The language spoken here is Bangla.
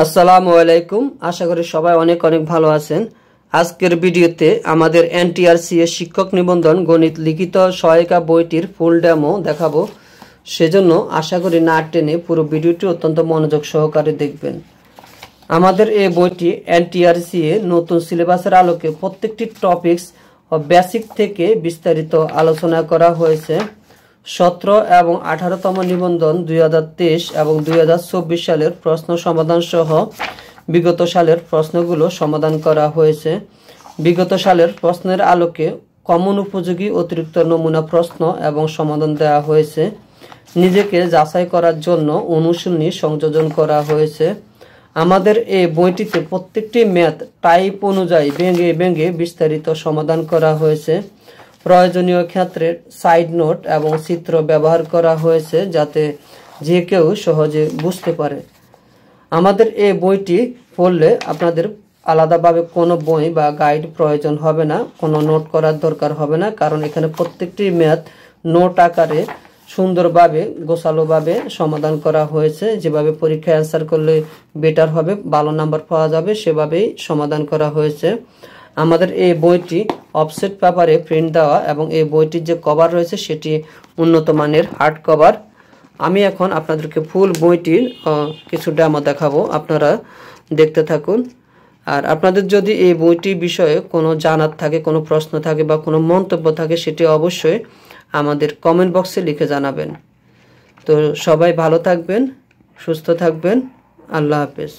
আসসালামু আলাইকুম। আশা করি সবাই অনেক অনেক ভালো আছেন। আজকের ভিডিওতে আমাদের এনটিআরসি এর শিক্ষক নিবন্ধন গণিত লিখিত সহায়িকা বইটির ফুল ডেমো দেখাবো। সেজন্য আশা করি না টেনে পুরো ভিডিওটি অত্যন্ত মনোযোগ সহকারে দেখবেন। আমাদের এই বইটি এনটিআরসি এ নতুন সিলেবাসের আলোকে প্রত্যেকটি টপিকস ও বেসিক থেকে বিস্তারিত আলোচনা করা হয়েছে। 17 এবং 18তম নিবন্ধন 2023 এবং 2024 সালের প্রশ্ন সমাধান সহ বিগত সালের প্রশ্নগুলো সমাধান করা হয়েছে। বিগত সালের প্রশ্নের আলোকে কমন উপযোগী অতিরিক্ত নমুনা প্রশ্ন এবং সমাধান দেওয়া হয়েছে। নিজেকে যাচাই করার জন্য অনুশীলনী সংযোজন করা হয়েছে। আমাদের এই বইটিতে প্রত্যেকটি ম্যাথ টাইপ অনুযায়ী ভেঙে ভেঙে বিস্তারিত সমাধান করা হয়েছে। প্রয়োজনীয় ক্ষেত্রে সাইড নোট এবং চিত্র ব্যবহার করা হয়েছে যাতে যে কেউ সহজে বুঝতে পারে। আমাদের এই বইটি পড়লে আপনাদের আলাদাভাবে কোনো বই বা গাইড প্রয়োজন হবে না, কোনো নোট করার দরকার হবে না, কারণ এখানে প্রত্যেকটি ম্যাথ নোট আকারে সুন্দরভাবে গোছালোভাবে সমাধান করা হয়েছে। যেভাবে পরীক্ষায় অ্যান্সার করলে বেটার হবে, ভালো নাম্বার পাওয়া যাবে, সেভাবেই সমাধান করা হয়েছে। আমাদের এই বইটি অফসেট পেপারে প্রিন্ট দেওয়া এবং এই বইটির যে কভার রয়েছে সেটি উন্নত মানের হার্ড কভার। আমি এখন আপনাদেরকে ফুল বইটির কিছু ডেমো দেখাবো, আপনারা দেখতে থাকুন। আর আপনাদের যদি এই বইটি বিষয়ে কোনো জানার থাকে, কোনো প্রশ্ন থাকে বা কোনো মন্তব্য থাকে, সেটি অবশ্যই আমাদের কমেন্ট বক্সে লিখে জানাবেন। তো সবাই ভালো থাকবেন, সুস্থ থাকবেন। আল্লাহ হাফেজ।